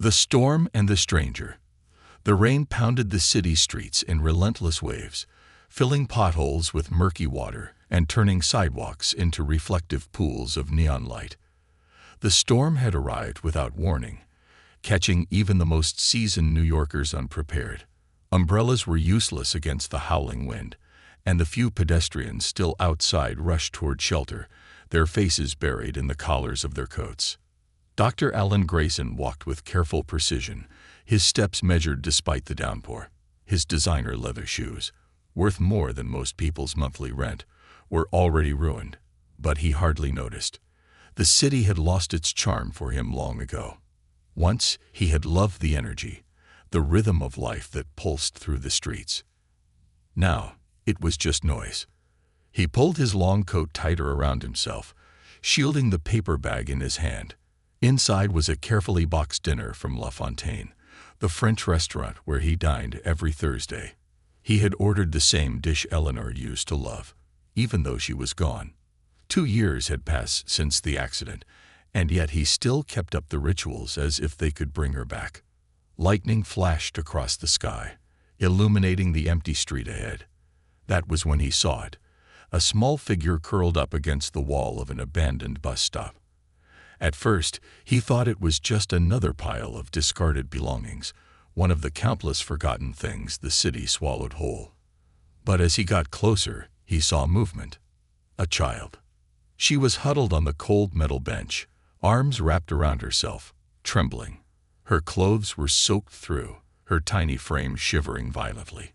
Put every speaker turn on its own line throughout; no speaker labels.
The storm and the stranger. The rain pounded the city streets in relentless waves, filling potholes with murky water and turning sidewalks into reflective pools of neon light. The storm had arrived without warning, catching even the most seasoned New Yorkers unprepared. Umbrellas were useless against the howling wind, and the few pedestrians still outside rushed toward shelter, their faces buried in the collars of their coats. Dr. Alan Grayson walked with careful precision, his steps measured despite the downpour. His designer leather shoes, worth more than most people's monthly rent, were already ruined, but he hardly noticed. The city had lost its charm for him long ago. Once he had loved the energy, the rhythm of life that pulsed through the streets. Now it was just noise. He pulled his long coat tighter around himself, shielding the paper bag in his hand. Inside was a carefully boxed dinner from La Fontaine, the French restaurant where he dined every Thursday. He had ordered the same dish Eleanor used to love, even though she was gone. 2 years had passed since the accident, and yet he still kept up the rituals as if they could bring her back. Lightning flashed across the sky, illuminating the empty street ahead. That was when he saw it, a small figure curled up against the wall of an abandoned bus stop. At first, he thought it was just another pile of discarded belongings, one of the countless forgotten things the city swallowed whole. But as he got closer, he saw movement. A child. She was huddled on the cold metal bench, arms wrapped around herself, trembling. Her clothes were soaked through, her tiny frame shivering violently.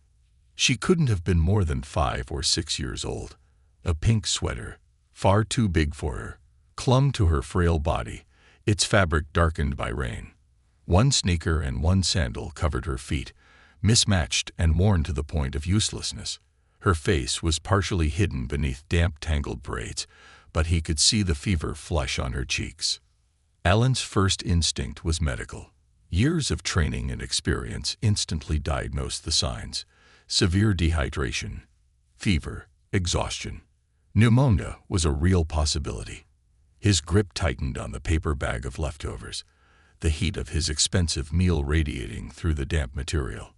She couldn't have been more than 5 or 6 years old. A pink sweater, far too big for her, clung to her frail body, its fabric darkened by rain. One sneaker and one sandal covered her feet, mismatched and worn to the point of uselessness. Her face was partially hidden beneath damp, tangled braids, but he could see the fever flush on her cheeks. Alan's first instinct was medical. Years of training and experience instantly diagnosed the signs: severe dehydration, fever, exhaustion. Pneumonia was a real possibility. His grip tightened on the paper bag of leftovers, the heat of his expensive meal radiating through the damp material.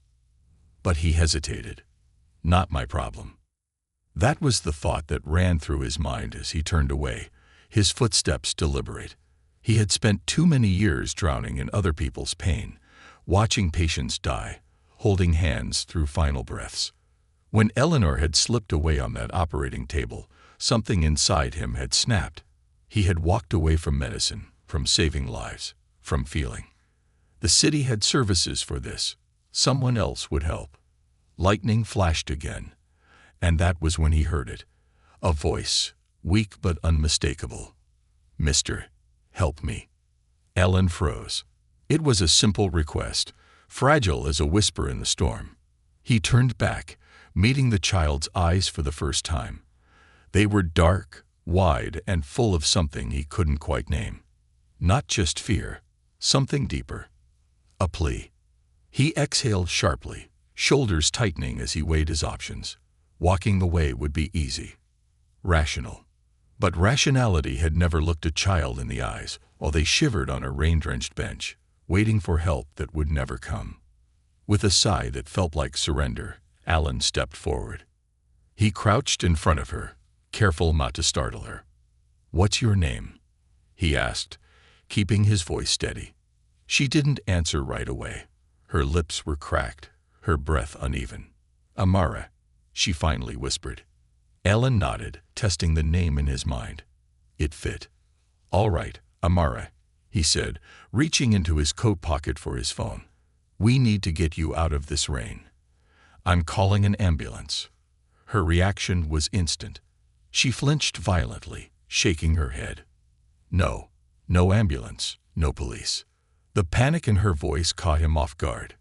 But he hesitated. Not my problem. That was the thought that ran through his mind as he turned away, his footsteps deliberate. He had spent too many years drowning in other people's pain, watching patients die, holding hands through final breaths. When Eleanor had slipped away on that operating table, something inside him had snapped. He had walked away from medicine, from saving lives, from feeling. The city had services for this. Someone else would help. Lightning flashed again, and that was when he heard it. A voice, weak but unmistakable. "Mister, help me." Alan froze. It was a simple request, fragile as a whisper in the storm. He turned back, meeting the child's eyes for the first time. They were dark, wide, and full of something he couldn't quite name. Not just fear, something deeper. A plea. He exhaled sharply, shoulders tightening as he weighed his options. Walking away would be easy. Rational. But rationality had never looked a child in the eyes while they shivered on a rain-drenched bench, waiting for help that would never come. With a sigh that felt like surrender, Alan stepped forward. He crouched in front of her, careful not to startle her. "What's your name?" he asked, keeping his voice steady. She didn't answer right away. Her lips were cracked, her breath uneven. "Amara," she finally whispered. Alan nodded, testing the name in his mind. It fit. "All right, Amara," he said, reaching into his coat pocket for his phone. "We need to get you out of this rain. I'm calling an ambulance." Her reaction was instant. She flinched violently, shaking her head. No ambulance, no police. The panic in her voice caught him off guard.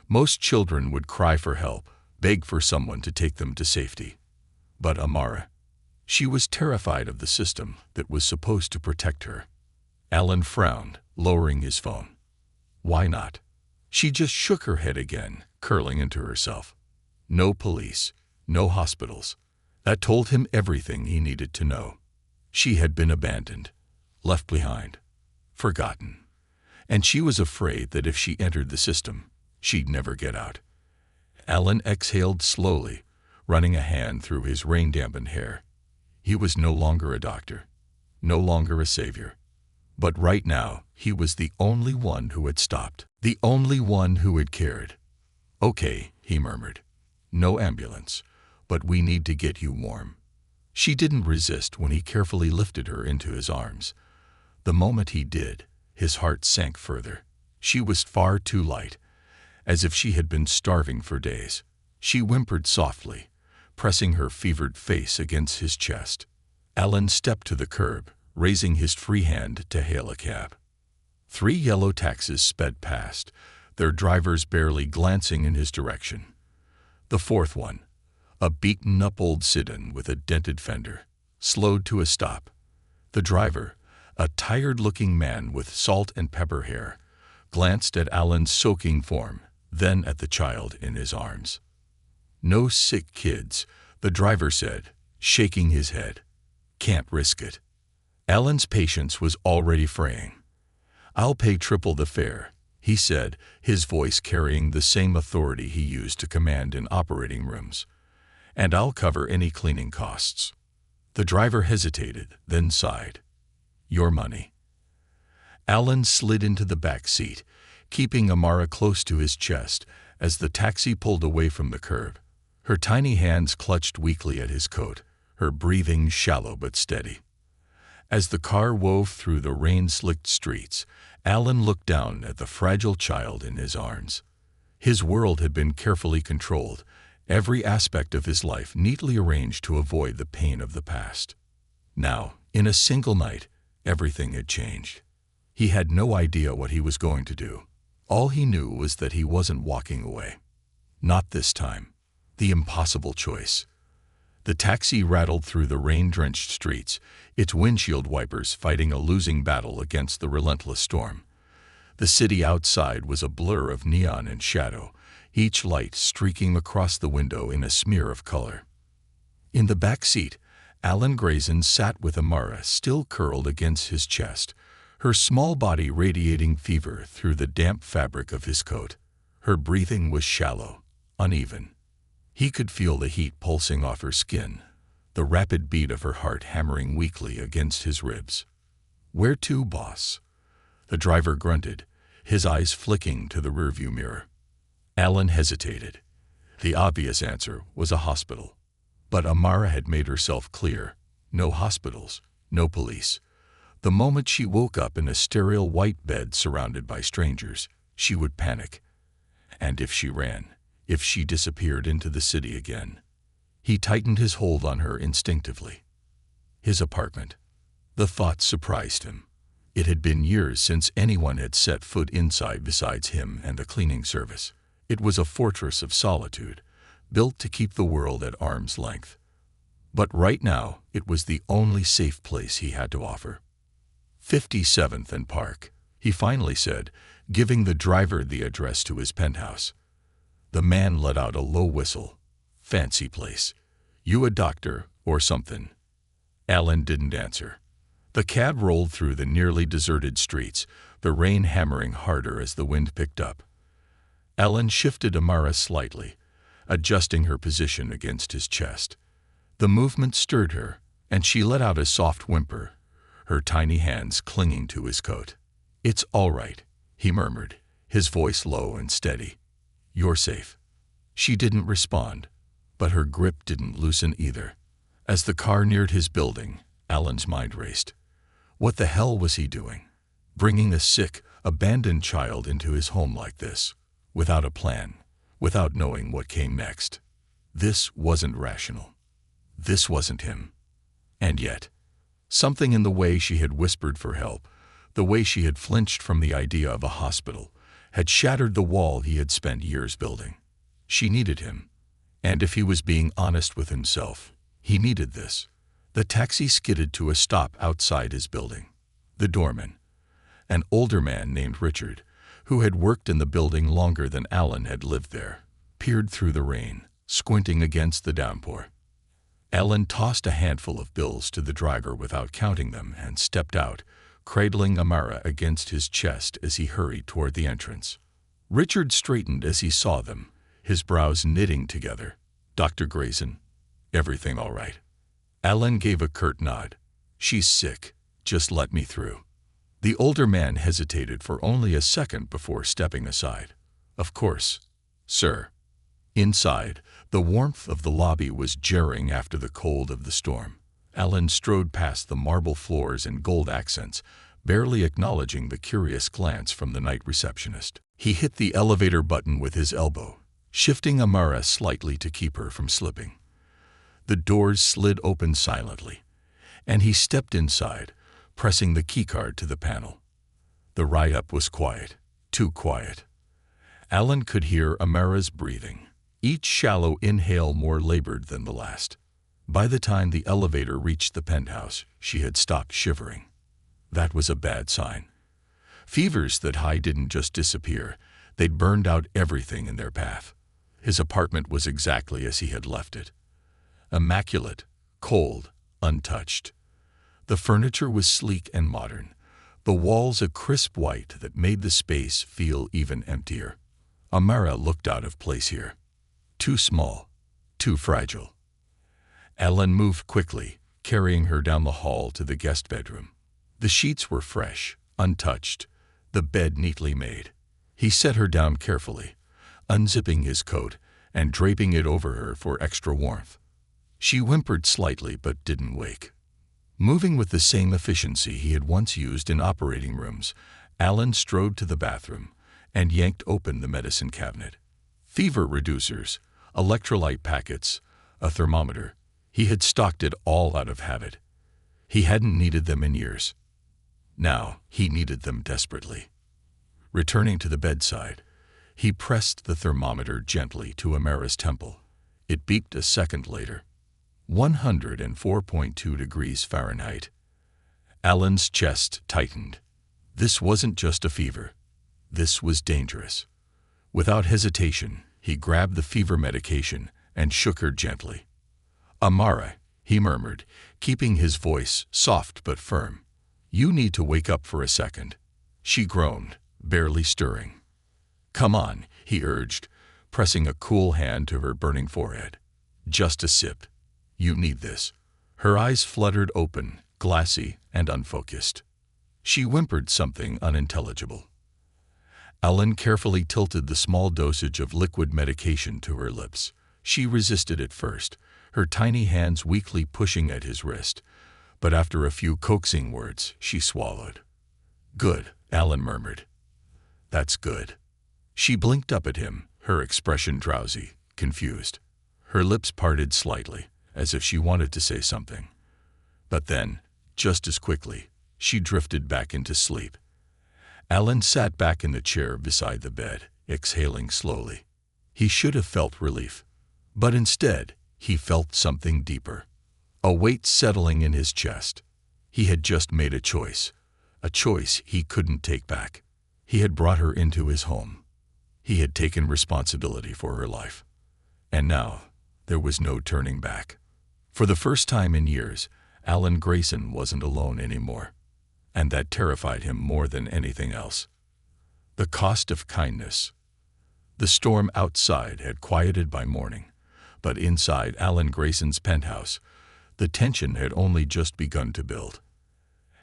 Most children would cry for help, beg for someone to take them to safety. But Amara, she was terrified of the system that was supposed to protect her. Alan frowned, lowering his phone. Why not? She just shook her head again, curling into herself. No police, no hospitals. That told him everything he needed to know. She had been abandoned, left behind, forgotten. and she was afraid that if she entered the system, she'd never get out. Alan exhaled slowly, running a hand through his rain-dampened hair. He was no longer a doctor, no longer a savior. But right now, he was the only one who had stopped, the only one who had cared. "Okay," he murmured. "No ambulance, but we need to get you warm." She didn't resist when he carefully lifted her into his arms. The moment he did, his heart sank further. She was far too light, as if she had been starving for days. She whimpered softly, pressing her fevered face against his chest. Alan stepped to the curb, raising his free hand to hail a cab. 3 yellow taxis sped past, their drivers barely glancing in his direction. The 4th one, a beaten-up old sedan with a dented fender, slowed to a stop. The driver, a tired-looking man with salt and pepper hair, glanced at Alan's soaking form, then at the child in his arms. "No sick kids," the driver said, shaking his head. "Can't risk it." Alan's patience was already fraying. "I'll pay triple the fare," he said, his voice carrying the same authority he used to command in operating rooms. "And I'll cover any cleaning costs." The driver hesitated, then sighed. "Your money." Alan slid into the back seat, keeping Amara close to his chest as the taxi pulled away from the curb. Her tiny hands clutched weakly at his coat, her breathing shallow but steady. As the car wove through the rain-slicked streets, Alan looked down at the fragile child in his arms. His world had been carefully controlled, every aspect of his life neatly arranged to avoid the pain of the past. Now, in a single night, everything had changed. He had no idea what he was going to do. All he knew was that he wasn't walking away. Not this time. The impossible choice. The taxi rattled through the rain-drenched streets, its windshield wipers fighting a losing battle against the relentless storm. The city outside was a blur of neon and shadow, each light streaking across the window in a smear of color. In the back seat, Alan Grayson sat with Amara still curled against his chest, her small body radiating fever through the damp fabric of his coat. Her breathing was shallow, uneven. He could feel the heat pulsing off her skin, the rapid beat of her heart hammering weakly against his ribs. "Where to, boss?" The driver grunted, his eyes flicking to the rearview mirror. Alan hesitated. The obvious answer was a hospital. But Amara had made herself clear. No hospitals, no police. The moment she woke up in a sterile white bed surrounded by strangers, she would panic. And if she ran, if she disappeared into the city again. He tightened his hold on her instinctively. His apartment. The thought surprised him. It had been years since anyone had set foot inside besides him and the cleaning service. It was a fortress of solitude, built to keep the world at arm's length. But right now, it was the only safe place he had to offer. 57th and Park, he finally said, giving the driver the address to his penthouse. The man let out a low whistle. "Fancy place. You a doctor or something?" Alan didn't answer. The cab rolled through the nearly deserted streets, the rain hammering harder as the wind picked up. Alan shifted Amara slightly, adjusting her position against his chest. The movement stirred her, and she let out a soft whimper, her tiny hands clinging to his coat. "It's all right," he murmured, his voice low and steady. "You're safe." She didn't respond, but her grip didn't loosen either. As the car neared his building, Alan's mind raced. What the hell was he doing? Bringing a sick, abandoned child into his home like this, without a plan, without knowing what came next. This wasn't rational. This wasn't him. And yet, something in the way she had whispered for help, the way she had flinched from the idea of a hospital, had shattered the wall he had spent years building. She needed him. And if he was being honest with himself, he needed this. The taxi skidded to a stop outside his building. The doorman, an older man named Richard, who had worked in the building longer than Alan had lived there, peered through the rain, squinting against the downpour. Alan tossed a handful of bills to the driver without counting them and stepped out, cradling Amara against his chest as he hurried toward the entrance. Richard straightened as he saw them, his brows knitting together. "Dr. Grayson, everything all right?" Alan gave a curt nod. "She's sick. Just let me through." The older man hesitated for only a second before stepping aside. "Of course, sir." Inside, the warmth of the lobby was jarring after the cold of the storm. Alan strode past the marble floors and gold accents, barely acknowledging the curious glance from the night receptionist. He hit the elevator button with his elbow, shifting Amara slightly to keep her from slipping. The doors slid open silently, and he stepped inside, pressing the keycard to the panel. The ride-up was quiet, too quiet. Alan could hear Amara's breathing, each shallow inhale more labored than the last. By the time the elevator reached the penthouse, she had stopped shivering. That was a bad sign. Fevers that high didn't just disappear, they'd burned out everything in their path. His apartment was exactly as he had left it. Immaculate, cold, untouched. The furniture was sleek and modern, the walls a crisp white that made the space feel even emptier. Amara looked out of place here. Too small, too fragile. Alan moved quickly, carrying her down the hall to the guest bedroom. The sheets were fresh, untouched, the bed neatly made. He set her down carefully, unzipping his coat and draping it over her for extra warmth. She whimpered slightly but didn't wake. Moving with the same efficiency he had once used in operating rooms, Alan strode to the bathroom and yanked open the medicine cabinet. Fever reducers, electrolyte packets, a thermometer. He had stocked it all out of habit. He hadn't needed them in years. Now he needed them desperately. Returning to the bedside, he pressed the thermometer gently to Amara's temple. It beeped a second later. 104.2 degrees Fahrenheit. Alan's chest tightened. This wasn't just a fever. This was dangerous. Without hesitation, he grabbed the fever medication and shook her gently. "Amara," he murmured, keeping his voice soft but firm. "You need to wake up for a second." She groaned, barely stirring. "Come on," he urged, pressing a cool hand to her burning forehead. "Just a sip. You need this." Her eyes fluttered open, glassy and unfocused. She whimpered something unintelligible. Alan carefully tilted the small dosage of liquid medication to her lips. She resisted at first, her tiny hands weakly pushing at his wrist, but after a few coaxing words, she swallowed. "Good," Alan murmured. "That's good." She blinked up at him, her expression drowsy, confused. Her lips parted slightly, as if she wanted to say something. But then, just as quickly, she drifted back into sleep. Alan sat back in the chair beside the bed, exhaling slowly. He should have felt relief, but instead, he felt something deeper. A weight settling in his chest. He had just made a choice he couldn't take back. He had brought her into his home. He had taken responsibility for her life. And now, there was no turning back. For the first time in years, Alan Grayson wasn't alone anymore. And that terrified him more than anything else. The cost of kindness. The storm outside had quieted by morning, but inside Alan Grayson's penthouse, the tension had only just begun to build.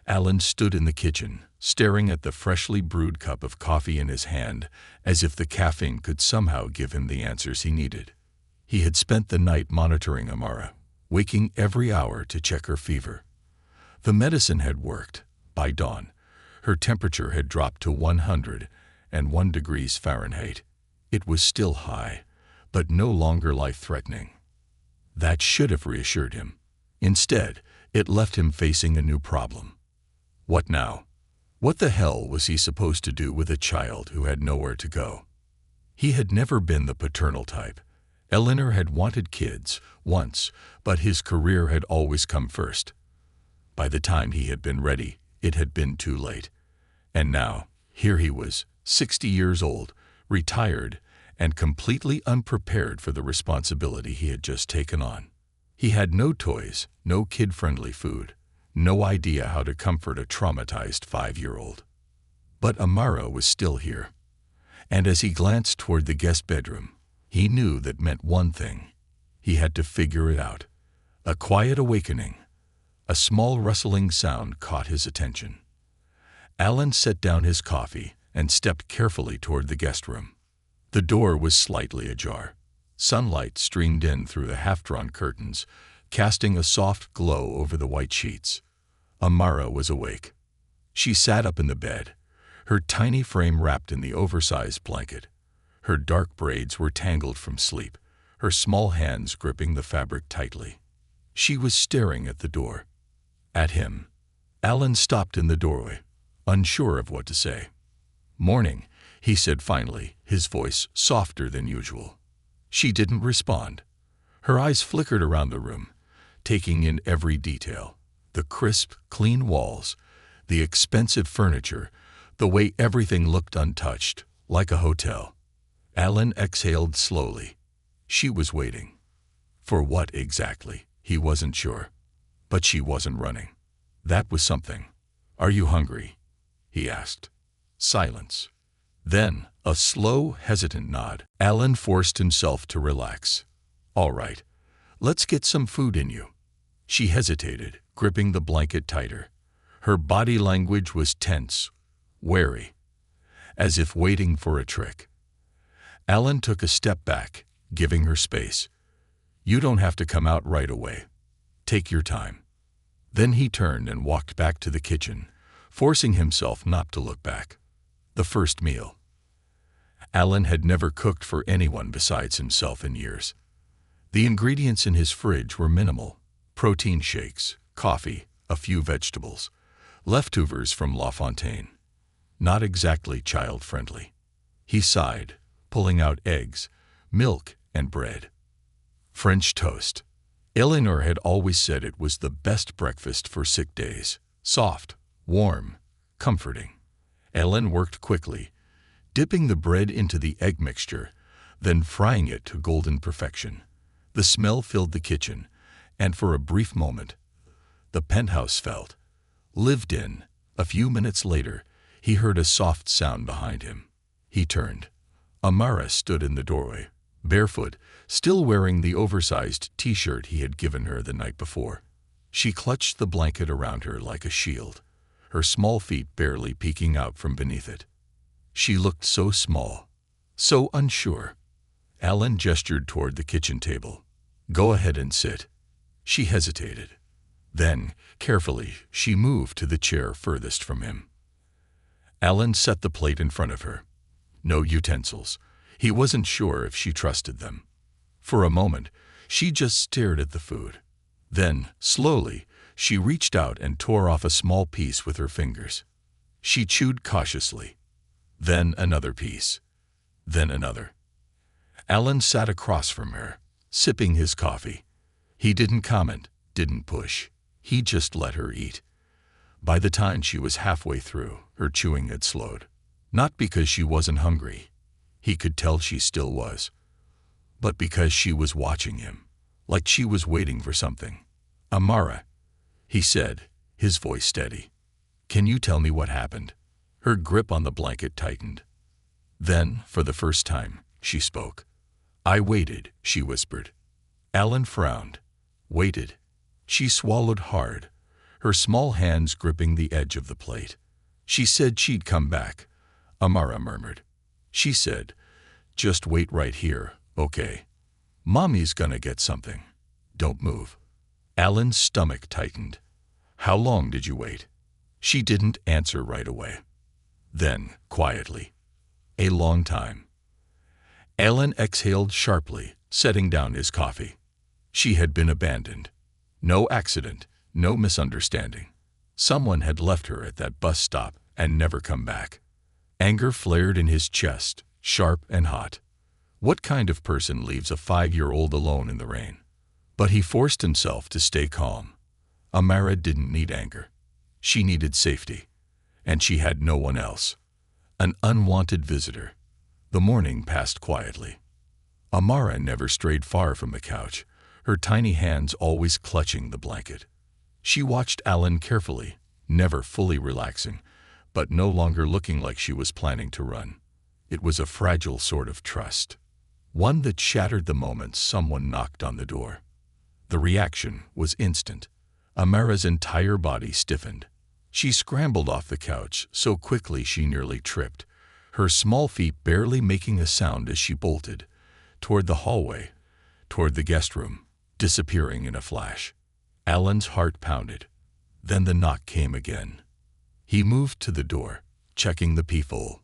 Alan stood in the kitchen, staring at the freshly brewed cup of coffee in his hand, as if the caffeine could somehow give him the answers he needed. He had spent the night monitoring Amara, waking every hour to check her fever. The medicine had worked. By dawn, her temperature had dropped to 101 degrees Fahrenheit. It was still high, but no longer life-threatening. That should have reassured him. Instead, it left him facing a new problem. What now? What the hell was he supposed to do with a child who had nowhere to go? He had never been the paternal type. Eleanor had wanted kids once, but his career had always come first. By the time he had been ready, it had been too late. And now, here he was, 60 years old, retired, and completely unprepared for the responsibility he had just taken on. He had no toys, no kid-friendly food, No idea how to comfort a traumatized 5-year-old. But Amara was still here. And as he glanced toward the guest bedroom, he knew that meant one thing. He had to figure it out. A quiet awakening. A small rustling sound caught his attention. Alan set down his coffee and stepped carefully toward the guest room. The door was slightly ajar. Sunlight streamed in through the half-drawn curtains, casting a soft glow over the white sheets. Amara was awake. She sat up in the bed, her tiny frame wrapped in the oversized blanket. Her dark braids were tangled from sleep, her small hands gripping the fabric tightly. She was staring at the door. At him. Alan stopped in the doorway, unsure of what to say. "Morning," he said finally, his voice softer than usual. She didn't respond. Her eyes flickered around the room, taking in every detail. The crisp, clean walls, the expensive furniture, the way everything looked untouched, like a hotel. Alan exhaled slowly. She was waiting. For what exactly? He wasn't sure. But she wasn't running. That was something. "Are you hungry?" he asked. Silence. Then, a slow, hesitant nod. Alan forced himself to relax. "All right. Let's get some food in you." She hesitated, gripping the blanket tighter. Her body language was tense, wary, as if waiting for a trick. Alan took a step back, giving her space. "You don't have to come out right away. Take your time." Then he turned and walked back to the kitchen, forcing himself not to look back. The first meal. Alan had never cooked for anyone besides himself in years. The ingredients in his fridge were minimal: protein shakes, coffee, a few vegetables, leftovers from La Fontaine. Not exactly child-friendly. He sighed, pulling out eggs, milk, and bread. French toast. Eleanor had always said it was the best breakfast for sick days. Soft, warm, comforting. Ellen worked quickly, dipping the bread into the egg mixture, then frying it to golden perfection. The smell filled the kitchen, and for a brief moment, the penthouse felt lived in. A few minutes later, he heard a soft sound behind him. He turned. Amara stood in the doorway, barefoot, still wearing the oversized t-shirt he had given her the night before. She clutched the blanket around her like a shield, her small feet barely peeking out from beneath it. She looked so small, so unsure. Alan gestured toward the kitchen table. "Go ahead and sit." She hesitated. Then, carefully, she moved to the chair furthest from him. Alan set the plate in front of her. No utensils. He wasn't sure if she trusted them. For a moment, she just stared at the food. Then, slowly, she reached out and tore off a small piece with her fingers. She chewed cautiously. Then another piece. Then another. Alan sat across from her, sipping his coffee. He didn't comment, didn't push. He just let her eat. By the time she was halfway through, her chewing had slowed. Not because she wasn't hungry. He could tell she still was. But because she was watching him, like she was waiting for something. "Amara," he said, his voice steady. "Can you tell me what happened?" Her grip on the blanket tightened. Then, for the first time, she spoke. "I waited," she whispered. Alan frowned. Waited. She swallowed hard, her small hands gripping the edge of the plate. "She said she'd come back," Amara murmured. "She said, just wait right here, okay? Mommy's gonna get something. Don't move." Alan's stomach tightened. "How long did you wait?" She didn't answer right away. Then, quietly, "A long time." Alan exhaled sharply, setting down his coffee. She had been abandoned. No accident, no misunderstanding. Someone had left her at that bus stop and never come back. Anger flared in his chest, sharp and hot. What kind of person leaves a 5-year-old alone in the rain? But he forced himself to stay calm. Amara didn't need anger. She needed safety. And she had no one else. An unwanted visitor. The morning passed quietly. Amara never strayed far from the couch, her tiny hands always clutching the blanket. She watched Alan carefully, never fully relaxing, but no longer looking like she was planning to run. It was a fragile sort of trust, one that shattered the moment someone knocked on the door. The reaction was instant. Amara's entire body stiffened. She scrambled off the couch so quickly she nearly tripped, her small feet barely making a sound as she bolted toward the hallway, toward the guest room, disappearing in a flash. Alan's heart pounded. Then the knock came again. He moved to the door, checking the peephole.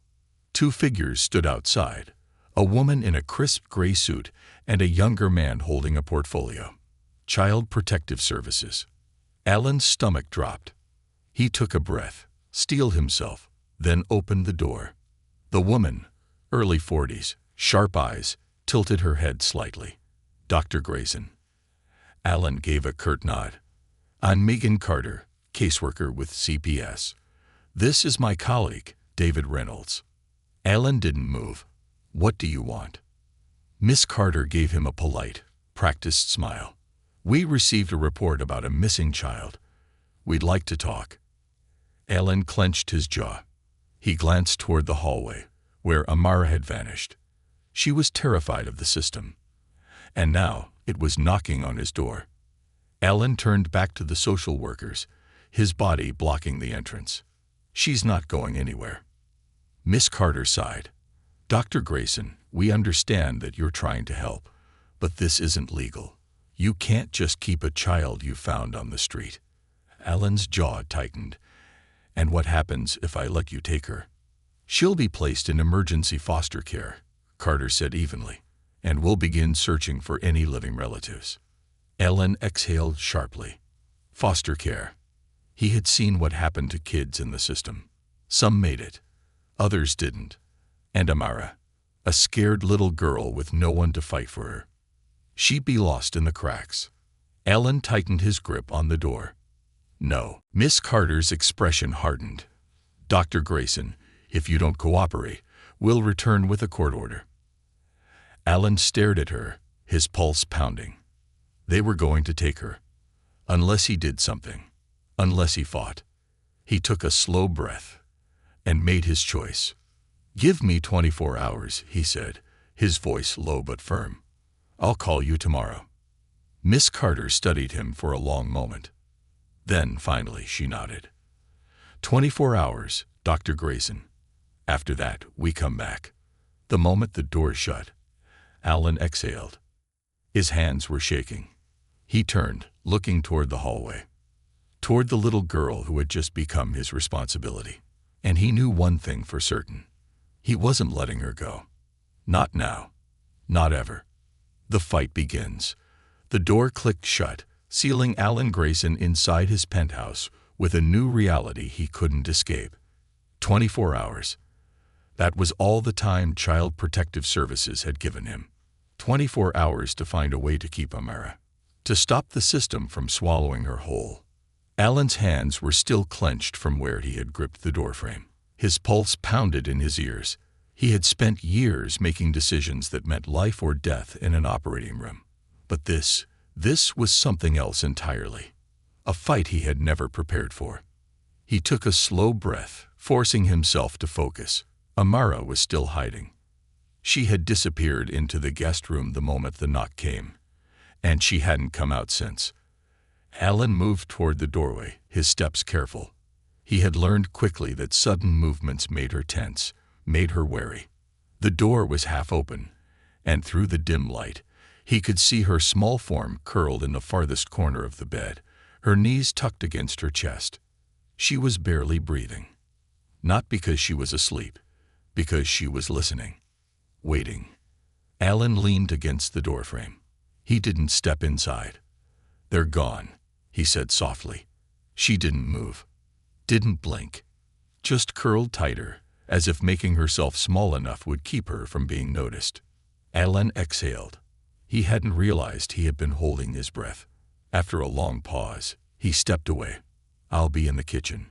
Two figures stood outside, a woman in a crisp gray suit and a younger man holding a portfolio. Child Protective Services. Alan's stomach dropped. He took a breath, steeled himself, then opened the door. The woman, early 40s, sharp eyes, tilted her head slightly. Dr. Grayson. Alan gave a curt nod. I'm Megan Carter, caseworker with CPS. This is my colleague, David Reynolds. Alan didn't move. What do you want? Miss Carter gave him a polite, practiced smile. We received a report about a missing child. We'd like to talk. Alan clenched his jaw. He glanced toward the hallway, where Amara had vanished. She was terrified of the system. And now it was knocking on his door. Alan turned back to the social workers, his body blocking the entrance. She's not going anywhere. Miss Carter sighed. Dr. Grayson, we understand that you're trying to help, but this isn't legal. You can't just keep a child you found on the street. Alan's jaw tightened. And what happens if I let you take her? She'll be placed in emergency foster care, Carter said evenly, and we'll begin searching for any living relatives. Alan exhaled sharply. Foster care. He had seen what happened to kids in the system. Some made it. Others didn't. And Amara, a scared little girl with no one to fight for her. She'd be lost in the cracks. Alan tightened his grip on the door. No. Miss Carter's expression hardened. Dr. Grayson, if you don't cooperate, we'll return with a court order. Alan stared at her, his pulse pounding. They were going to take her. Unless he did something. Unless he fought. He took a slow breath and made his choice. Give me 24 hours, he said, his voice low but firm. I'll call you tomorrow. Miss Carter studied him for a long moment. Then, finally, she nodded. 24 hours, Dr. Grayson. After that, we come back. The moment the door shut, Alan exhaled. His hands were shaking. He turned, looking toward the hallway, toward the little girl who had just become his responsibility. And he knew one thing for certain. He wasn't letting her go. Not now. Not ever. The fight begins. The door clicked shut, sealing Alan Grayson inside his penthouse with a new reality he couldn't escape. 24 hours. That was all the time Child Protective Services had given him. 24 hours to find a way to keep Amara, to stop the system from swallowing her whole. Alan's hands were still clenched from where he had gripped the doorframe. His pulse pounded in his ears. He had spent years making decisions that meant life or death in an operating room. But this was something else entirely. A fight he had never prepared for. He took a slow breath, forcing himself to focus. Amara was still hiding. She had disappeared into the guest room the moment the knock came, and she hadn't come out since. Alan moved toward the doorway, his steps careful. He had learned quickly that sudden movements made her tense, made her wary. The door was half open, and through the dim light, he could see her small form curled in the farthest corner of the bed, her knees tucked against her chest. She was barely breathing. Not because she was asleep, because she was listening, waiting. Alan leaned against the doorframe. He didn't step inside. They're gone, he said softly. She didn't move, didn't blink, just curled tighter, as if making herself small enough would keep her from being noticed. Alan exhaled. He hadn't realized he had been holding his breath. After a long pause, he stepped away. I'll be in the kitchen.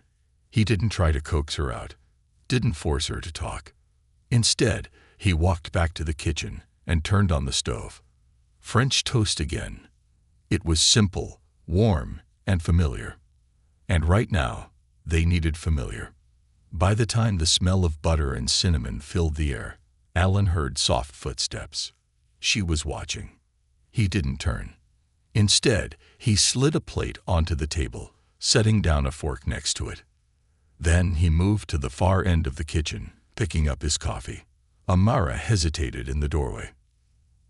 He didn't try to coax her out, didn't force her to talk. Instead, he walked back to the kitchen and turned on the stove. French toast again. It was simple, warm, and familiar. And right now, they needed familiar. By the time the smell of butter and cinnamon filled the air, Alan heard soft footsteps. She was watching. He didn't turn. Instead, he slid a plate onto the table, setting down a fork next to it. Then he moved to the far end of the kitchen, picking up his coffee. Amara hesitated in the doorway.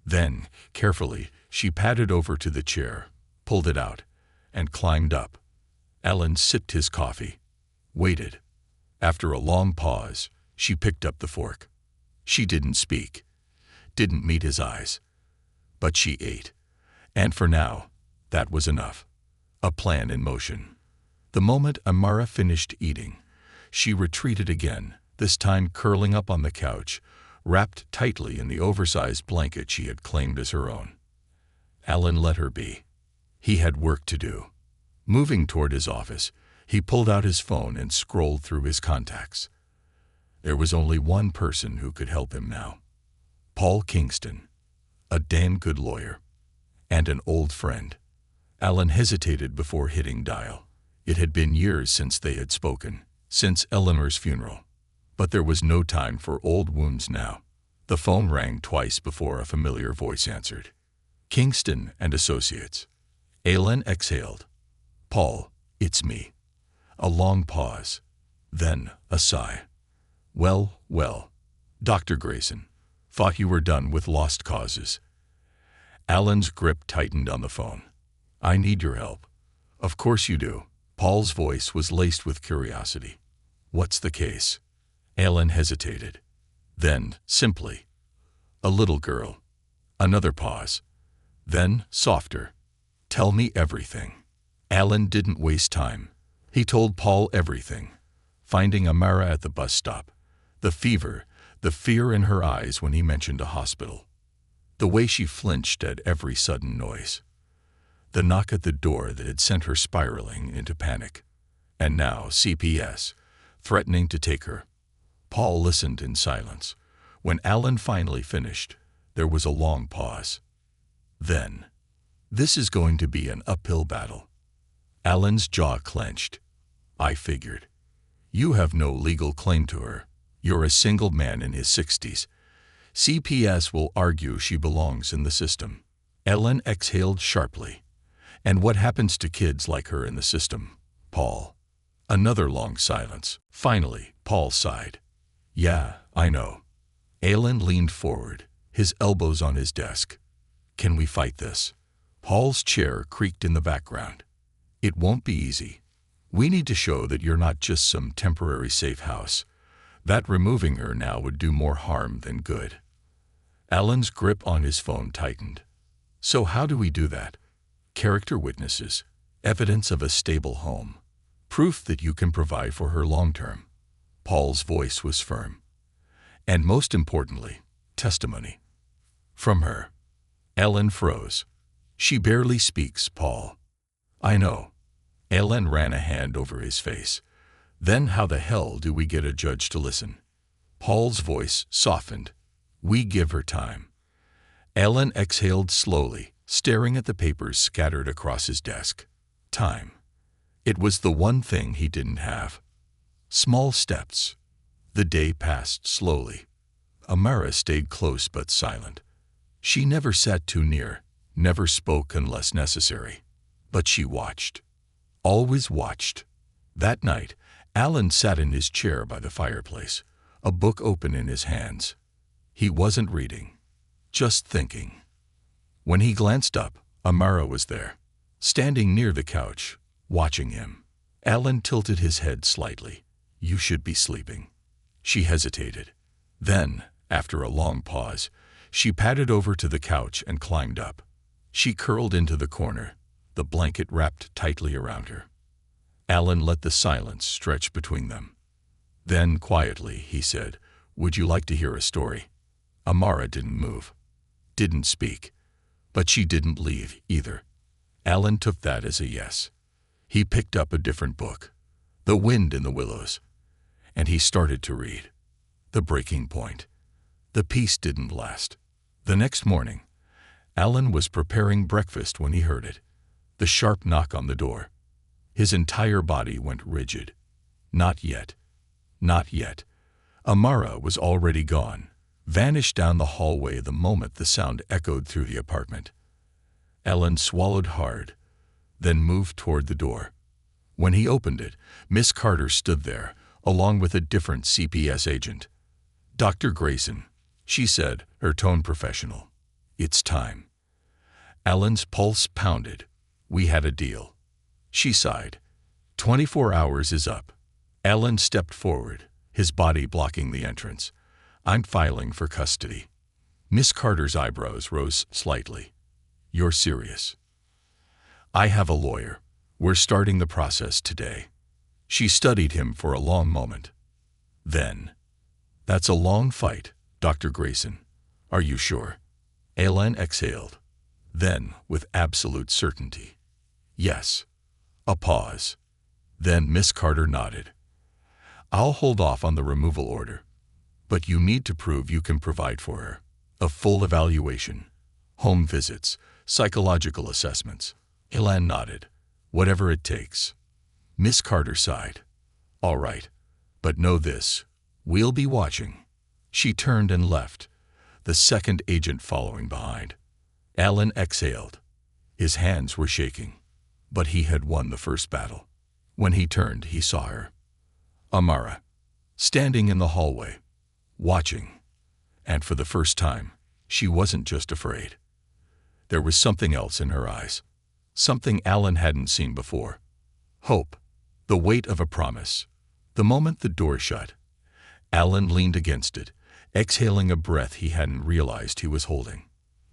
Then, carefully, she padded over to the chair, pulled it out, and climbed up. Alan sipped his coffee, waited. After a long pause, she picked up the fork. She didn't speak, didn't meet his eyes. But she ate. And for now, that was enough. A plan in motion. The moment Amara finished eating, she retreated again, this time curling up on the couch, wrapped tightly in the oversized blanket she had claimed as her own. Alan let her be. He had work to do. Moving toward his office, he pulled out his phone and scrolled through his contacts. There was only one person who could help him now. Paul Kingston, a damn good lawyer, and an old friend. Alan hesitated before hitting dial. It had been years since they had spoken, since Eleanor's funeral. But there was no time for old wounds now. The phone rang twice before a familiar voice answered. Kingston and Associates. Alan exhaled. Paul, it's me. A long pause. Then a sigh. Well, Dr. Grayson. Thought you were done with lost causes. Alan's grip tightened on the phone. I need your help. Of course you do. Paul's voice was laced with curiosity. What's the case? Alan hesitated. Then, simply, a little girl. Another pause. Then, softer. Tell me everything. Alan didn't waste time. He told Paul everything. Finding Amara at the bus stop. The fever, the fear in her eyes when he mentioned a hospital. The way she flinched at every sudden noise. The knock at the door that had sent her spiraling into panic. And now CPS, threatening to take her. Paul listened in silence. When Alan finally finished, there was a long pause. Then, this is going to be an uphill battle. Alan's jaw clenched. I figured. You have no legal claim to her. You're a single man in his 60s. CPS will argue she belongs in the system. Alan exhaled sharply. And what happens to kids like her in the system, Paul? Another long silence. Finally, Paul sighed. Yeah, I know. Alan leaned forward, his elbows on his desk. Can we fight this? Paul's chair creaked in the background. It won't be easy. We need to show that you're not just some temporary safe house. That removing her now would do more harm than good. Alan's grip on his phone tightened. So how do we do that? Character witnesses, evidence of a stable home, proof that you can provide for her long-term. Paul's voice was firm. And most importantly, testimony. From her. Alan froze. She barely speaks, Paul. I know. Alan ran a hand over his face. Then how the hell do we get a judge to listen? Paul's voice softened. We give her time. Alan exhaled slowly, staring at the papers scattered across his desk. Time. It was the one thing he didn't have. Small steps. The day passed slowly. Amara stayed close but silent. She never sat too near, never spoke unless necessary. But she watched. Always watched. That night, Alan sat in his chair by the fireplace, a book open in his hands. He wasn't reading, just thinking. When he glanced up, Amara was there, standing near the couch, watching him. Alan tilted his head slightly. You should be sleeping. She hesitated. Then, after a long pause, she padded over to the couch and climbed up. She curled into the corner, the blanket wrapped tightly around her. Alan let the silence stretch between them. Then, quietly, he said, Would you like to hear a story? Amara didn't move, didn't speak, but she didn't leave either. Alan took that as a yes. He picked up a different book, The Wind in the Willows, and he started to read. The breaking point. The peace didn't last. The next morning, Alan was preparing breakfast when he heard it, the sharp knock on the door. His entire body went rigid. Not yet. Not yet. Amara was already gone, vanished down the hallway the moment the sound echoed through the apartment. Ellen swallowed hard, then moved toward the door. When he opened it, Miss Carter stood there, along with a different CPS agent. "Dr. Grayson," she said, her tone professional. "It's time." Ellen's pulse pounded. "We had a deal." She sighed. 24 hours is up." Ellen stepped forward, his body blocking the entrance. "I'm filing for custody." Miss Carter's eyebrows rose slightly. "You're serious?" "I have a lawyer. We're starting the process today." She studied him for a long moment. Then, "That's a long fight, Dr. Grayson. Are you sure?" Ellen exhaled. Then, with absolute certainty, "Yes." A pause. Then Miss Carter nodded. "I'll hold off on the removal order. But you need to prove you can provide for her. A full evaluation. Home visits. Psychological assessments." Ellen nodded. "Whatever it takes." Miss Carter sighed. "All right. But know this. We'll be watching." She turned and left, the second agent following behind. Ellen exhaled. His hands were shaking. But he had won the first battle. When he turned, he saw her. Amara, standing in the hallway, watching. And for the first time, she wasn't just afraid. There was something else in her eyes. Something Ellen hadn't seen before. Hope. The weight of a promise. The moment the door shut, Ellen leaned against it, exhaling a breath he hadn't realized he was holding.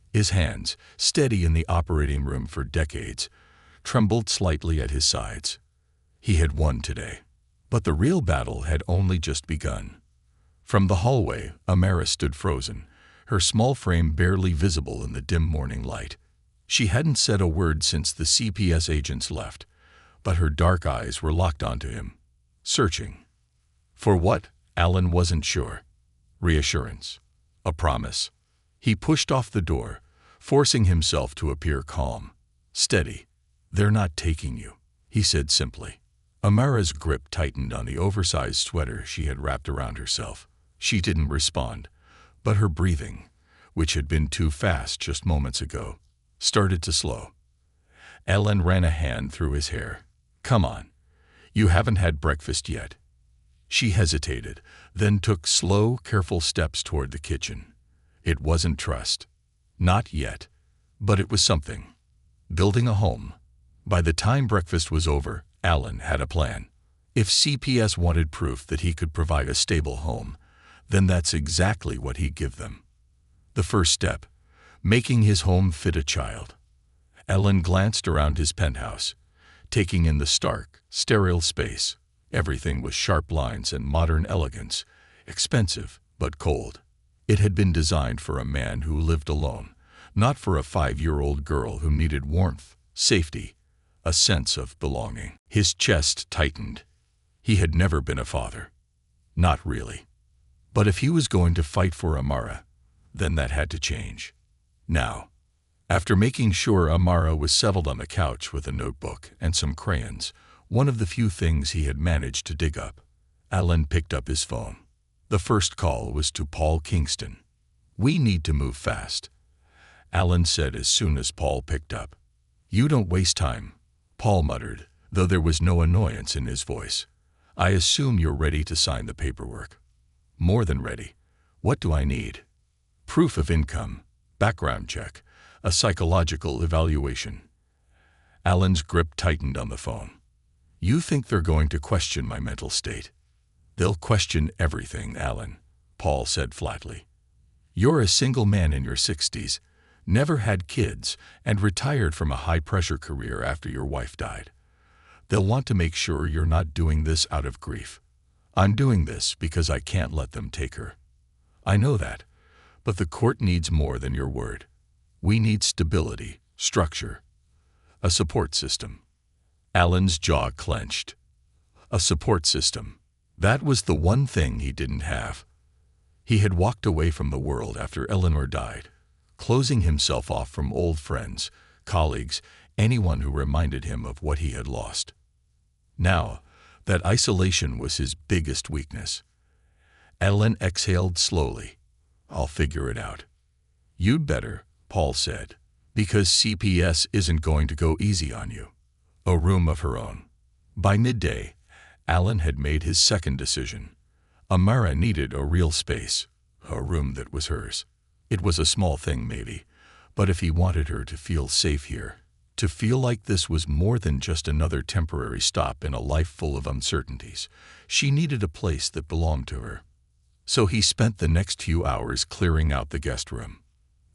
His hands, steady in the operating room for decades, trembled slightly at his sides. He had won today. But the real battle had only just begun. From the hallway, Amara stood frozen, her small frame barely visible in the dim morning light. She hadn't said a word since the CPS agents left, but her dark eyes were locked onto him, searching. For what? Ellen wasn't sure. Reassurance. A promise. He pushed off the door, forcing himself to appear calm. "Steady. They're not taking you," he said simply. Amara's grip tightened on the oversized sweater she had wrapped around herself. She didn't respond, but her breathing, which had been too fast just moments ago, started to slow. Ellen ran a hand through his hair. "Come on. You haven't had breakfast yet." She hesitated, then took slow, careful steps toward the kitchen. It wasn't trust. Not yet. But it was something. Building a home. By the time breakfast was over, Ellen had a plan. If CPS wanted proof that he could provide a stable home, then that's exactly what he'd give them. The first step, making his home fit a child. Ellen glanced around his penthouse, taking in the stark, sterile space. Everything was sharp lines and modern elegance, expensive but cold. It had been designed for a man who lived alone, not for a 5-year-old girl who needed warmth, safety, a sense of belonging. His chest tightened. He had never been a father. Not really. But if he was going to fight for Amara, then that had to change. Now, after making sure Amara was settled on the couch with a notebook and some crayons, one of the few things he had managed to dig up, Ellen picked up his phone. The first call was to Paul Kingston. "We need to move fast," Ellen said as soon as Paul picked up. "You don't waste time," Paul muttered, though there was no annoyance in his voice. "I assume you're ready to sign the paperwork." "More than ready. What do I need?" "Proof of income, background check, a psychological evaluation." Ellen's grip tightened on the phone. "You think they're going to question my mental state?" "They'll question everything, Ellen," Paul said flatly. "You're a single man in your 60s, never had kids, and retired from a high-pressure career after your wife died. They'll want to make sure you're not doing this out of grief. I'm doing this because I can't let them take her. I know that, but the court needs more than your word. We need stability, structure, a support system." Ellen's jaw clenched. A support system. That was the one thing he didn't have. He had walked away from the world after Eleanor died, closing himself off from old friends, colleagues, anyone who reminded him of what he had lost. Now, that isolation was his biggest weakness. Alan exhaled slowly. "I'll figure it out." "You'd better," Paul said, "because CPS isn't going to go easy on you." A room of her own. By midday, Alan had made his second decision. Amara needed a real space, a room that was hers. It was a small thing maybe, but if he wanted her to feel safe here, to feel like this was more than just another temporary stop in a life full of uncertainties, she needed a place that belonged to her. So he spent the next few hours clearing out the guest room.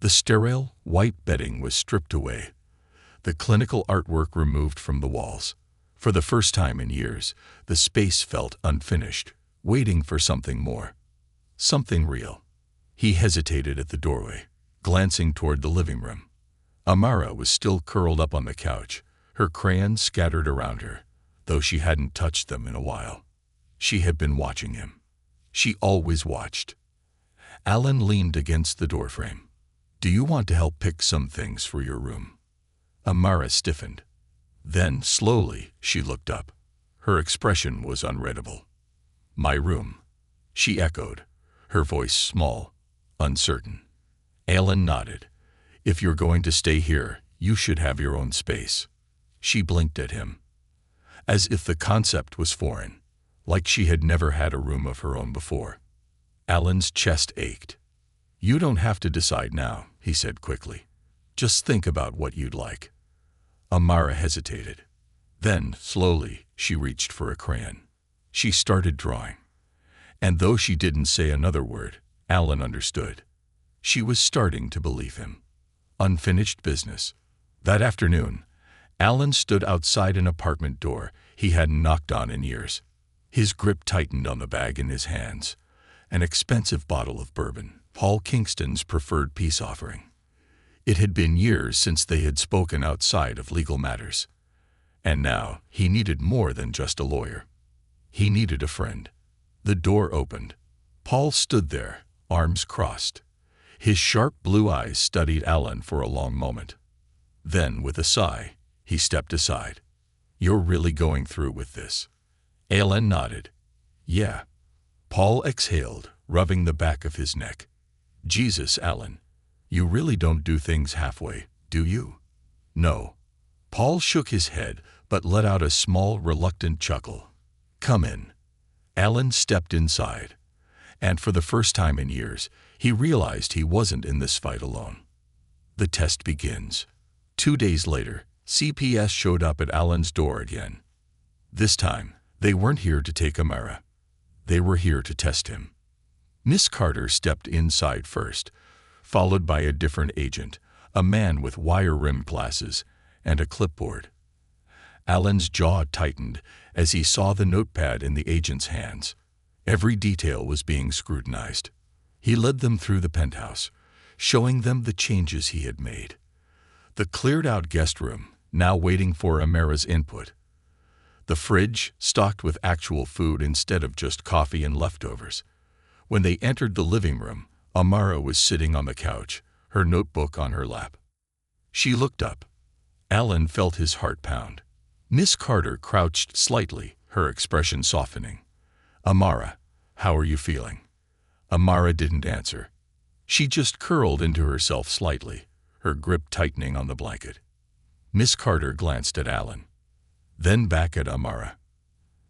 The sterile, white bedding was stripped away, the clinical artwork removed from the walls. For the first time in years, the space felt unfinished, waiting for something more. Something real. He hesitated at the doorway, glancing toward the living room. Amara was still curled up on the couch, her crayons scattered around her, though she hadn't touched them in a while. She had been watching him. She always watched. Alan leaned against the doorframe. "Do you want to help pick some things for your room?" Amara stiffened. Then, slowly, she looked up. Her expression was unreadable. "My room," she echoed, her voice small, uncertain. Alan nodded. "If you're going to stay here, you should have your own space." She blinked at him, as if the concept was foreign, like she had never had a room of her own before. Alan's chest ached. "You don't have to decide now," he said quickly. "Just think about what you'd like." Amara hesitated. Then, slowly, she reached for a crayon. She started drawing. And though she didn't say another word, Alan understood. She was starting to believe him. Unfinished business. That afternoon, Alan stood outside an apartment door he hadn't knocked on in years. His grip tightened on the bag in his hands. An expensive bottle of bourbon, Paul Kingston's preferred peace offering. It had been years since they had spoken outside of legal matters. And now he needed more than just a lawyer. He needed a friend. The door opened. Paul stood there, arms crossed. His sharp blue eyes studied Alan for a long moment. Then, with a sigh, he stepped aside. "You're really going through with this?" Alan nodded. "Yeah." Paul exhaled, rubbing the back of his neck. "Jesus, Alan. You really don't do things halfway, do you?" "No." Paul shook his head, but let out a small, reluctant chuckle. "Come in." Alan stepped inside, and for the first time in years, he realized he wasn't in this fight alone. The test begins. 2 days later, CPS showed up at Alan's door again. This time, they weren't here to take Amara. They were here to test him. Miss Carter stepped inside first, followed by a different agent, a man with wire-rimmed glasses and a clipboard. Alan's jaw tightened as he saw the notepad in the agent's hands. Every detail was being scrutinized. He led them through the penthouse, showing them the changes he had made. The cleared-out guest room, now waiting for Amara's input. The fridge, stocked with actual food instead of just coffee and leftovers. When they entered the living room, Amara was sitting on the couch, her notebook on her lap. She looked up. Alan felt his heart pound. Miss Carter crouched slightly, her expression softening. "Amara, how are you feeling?" Amara didn't answer. She just curled into herself slightly, her grip tightening on the blanket. Miss Carter glanced at Alan, then back at Amara.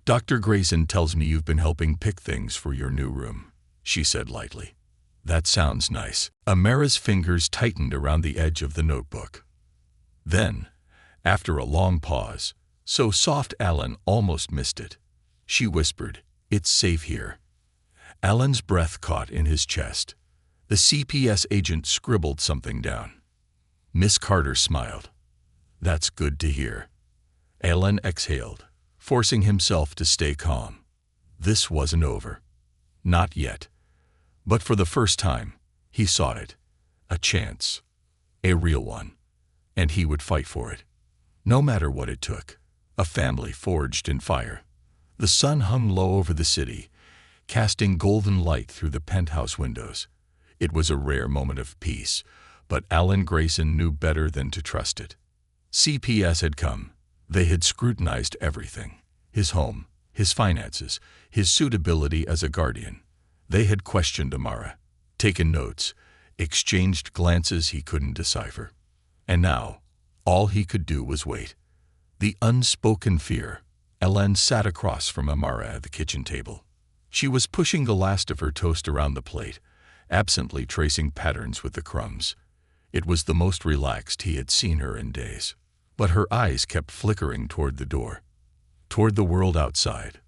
"Dr. Grayson tells me you've been helping pick things for your new room," she said lightly. "That sounds nice." Amara's fingers tightened around the edge of the notebook. Then, after a long pause, so soft Alan almost missed it, she whispered, "It's safe here." Alan's breath caught in his chest. The CPS agent scribbled something down. Miss Carter smiled. "That's good to hear." Alan exhaled, forcing himself to stay calm. This wasn't over. Not yet. But for the first time, he saw it. A chance. A real one. And he would fight for it. No matter what it took. A family forged in fire. The sun hung low over the city, casting golden light through the penthouse windows. It was a rare moment of peace, but Alan Grayson knew better than to trust it. CPS had come. They had scrutinized everything. his home, his finances, his suitability as a guardian. They had questioned Amara, taken notes, exchanged glances he couldn't decipher. And now, all he could do was wait. The unspoken fear. Ellen sat across from Amara at the kitchen table. She was pushing the last of her toast around the plate, absently tracing patterns with the crumbs. It was the most relaxed he had seen her in days. But her eyes kept flickering toward the door, toward the world outside.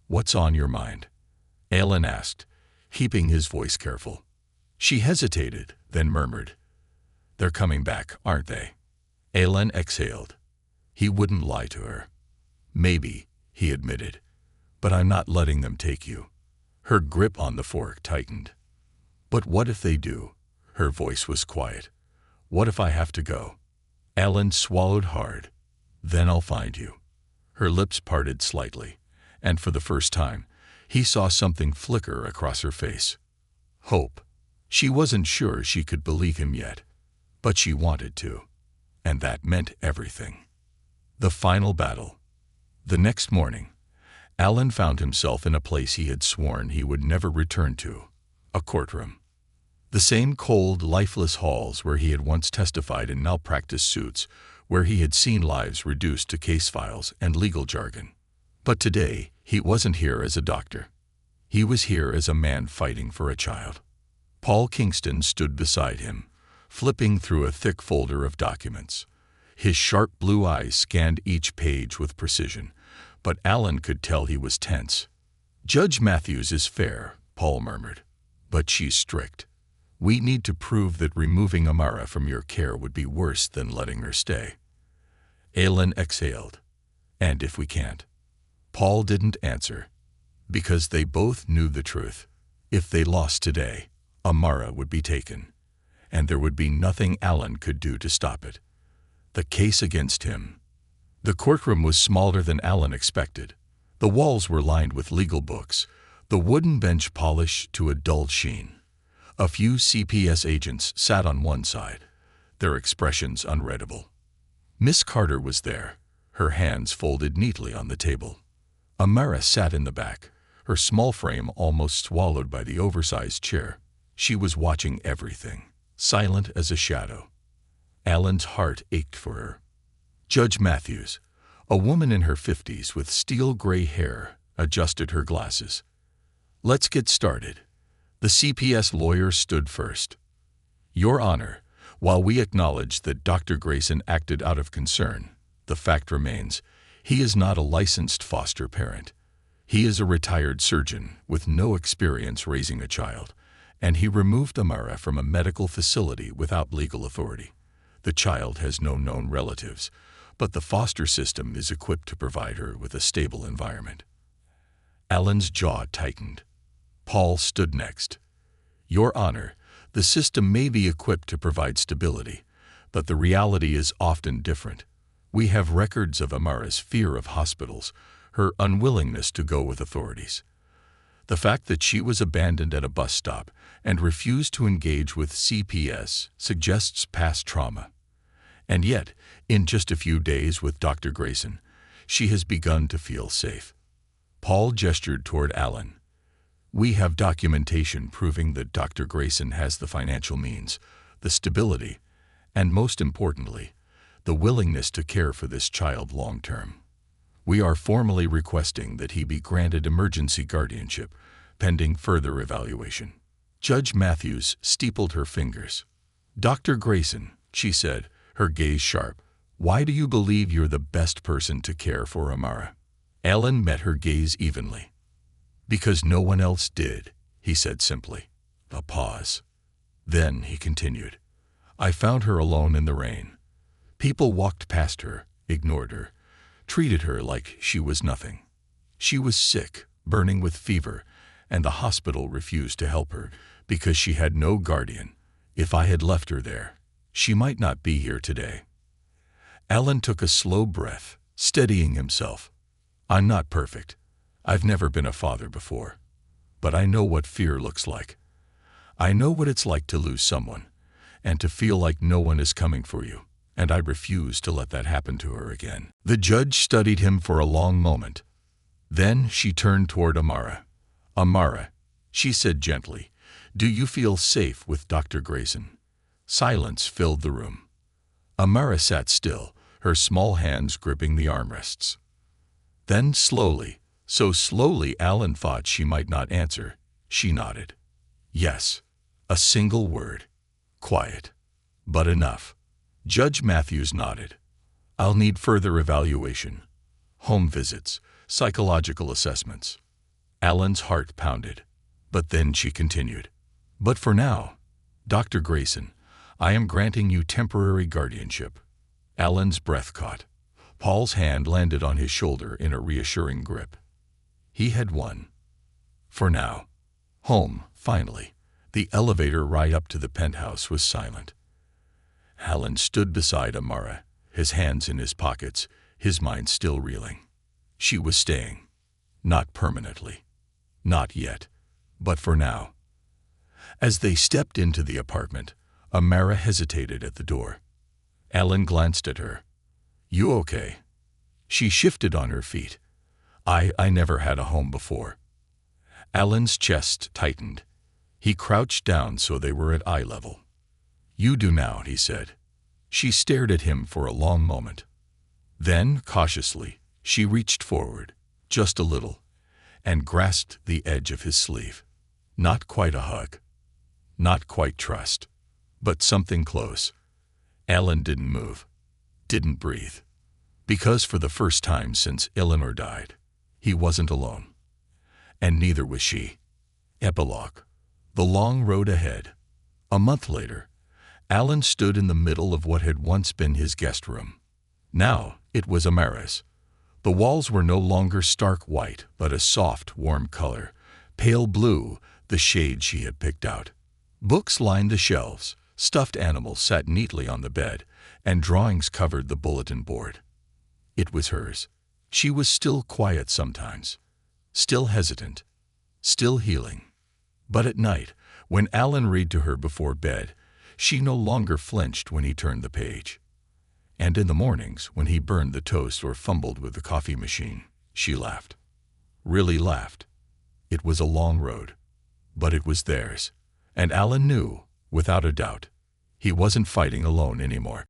"What's on your mind?" Alan asked, keeping his voice careful. She hesitated, then murmured, "They're coming back, aren't they?" Alan exhaled. He wouldn't lie to her. "Maybe," he admitted, "but I'm not letting them take you." Her grip on the fork tightened. "But what if they do?" Her voice was quiet. "What if I have to go?" Alan swallowed hard. "Then I'll find you." Her lips parted slightly, and for the first time, he saw something flicker across her face. Hope. She wasn't sure she could believe him yet, but she wanted to, and that meant everything. The final battle. The next morning, Alan found himself in a place he had sworn he would never return to, a courtroom. The same cold, lifeless halls where he had once testified in malpractice suits, where he had seen lives reduced to case files and legal jargon. But today, he wasn't here as a doctor. He was here as a man fighting for a child. Paul Kingston stood beside him, flipping through a thick folder of documents. His sharp blue eyes scanned each page with precision, but Alan could tell he was tense. "Judge Matthews is fair," Paul murmured, "but she's strict. We need to prove that removing Amara from your care would be worse than letting her stay." Alan exhaled. "And if we can't?" Paul didn't answer, because they both knew the truth. If they lost today, Amara would be taken, and there would be nothing Alan could do to stop it. The case against him. The courtroom was smaller than Alan expected. The walls were lined with legal books, the wooden bench polished to a dull sheen. A few CPS agents sat on one side, their expressions unreadable. Miss Carter was there, her hands folded neatly on the table. Amara sat in the back, her small frame almost swallowed by the oversized chair. She was watching everything, silent as a shadow. Alan's heart ached for her. Judge Matthews, a woman in her 50s with steel-gray hair, adjusted her glasses. "Let's get started." The CPS lawyer stood first. "Your Honor, while we acknowledge that Dr. Grayson acted out of concern, the fact remains, he is not a licensed foster parent. He is a retired surgeon with no experience raising a child, and he removed Amara from a medical facility without legal authority. The child has no known relatives, but the foster system is equipped to provide her with a stable environment." Alan's jaw tightened. Paul stood next. "Your Honor, the system may be equipped to provide stability, but the reality is often different. We have records of Amara's fear of hospitals, her unwillingness to go with authorities. The fact that she was abandoned at a bus stop and refused to engage with CPS suggests past trauma. And yet, in just a few days with Dr. Grayson, she has begun to feel safe." Paul gestured toward Alan. "We have documentation proving that Dr. Grayson has the financial means, the stability, and most importantly, the willingness to care for this child long-term. We are formally requesting that he be granted emergency guardianship, pending further evaluation." Judge Matthews steepled her fingers. "Dr. Grayson," she said, her gaze sharp, "why do you believe you're the best person to care for Amara?" Alan met her gaze evenly. "Because no one else did," he said simply. A pause. Then he continued, "I found her alone in the rain. People walked past her, ignored her, treated her like she was nothing. She was sick, burning with fever, and the hospital refused to help her because she had no guardian. If I had left her there, she might not be here today." Alan took a slow breath, steadying himself. "I'm not perfect. I've never been a father before. But I know what fear looks like. I know what it's like to lose someone, and to feel like no one is coming for you, and I refuse to let that happen to her again." The judge studied him for a long moment, Then she turned toward Amara. "Amara," she said gently, "do you feel safe with Dr. Grayson?" Silence filled the room. Amara sat still, her small hands gripping the armrests. Then slowly, so slowly Alan thought she might not answer, she nodded. Yes, a single word. Quiet. But enough. Judge Matthews nodded. "I'll need further evaluation. Home visits, psychological assessments." Alan's heart pounded. But then she continued. "But for now, Dr. Grayson, I am granting you temporary guardianship." Alan's breath caught. Paul's hand landed on his shoulder in a reassuring grip. He had won. For now. Home, finally. The elevator ride up to the penthouse was silent. Alan stood beside Amara, his hands in his pockets, his mind still reeling. She was staying. Not permanently. Not yet. But for now. As they stepped into the apartment, Amara hesitated at the door. Alan glanced at her. "You okay?" She shifted on her feet. I never had a home before." Alan's chest tightened. He crouched down so they were at eye level. "You do now," he said. She stared at him for a long moment. Then, cautiously, she reached forward, just a little, and grasped the edge of his sleeve. Not quite a hug. Not quite trust. But something close. Alan didn't move. Didn't breathe. Because for the first time since Eleanor died, he wasn't alone. And neither was she. Epilogue. The long road ahead. A month later, Alan stood in the middle of what had once been his guest room. Now it was Amara's. The walls were no longer stark white, but a soft, warm color, pale blue, the shade she had picked out. Books lined the shelves, stuffed animals sat neatly on the bed, and drawings covered the bulletin board. It was hers. She was still quiet sometimes, still hesitant, still healing. But at night, when Alan read to her before bed, she no longer flinched when he turned the page. And in the mornings, when he burned the toast or fumbled with the coffee machine, she laughed. Really laughed. It was a long road, but it was theirs. And Alan knew, without a doubt, he wasn't fighting alone anymore.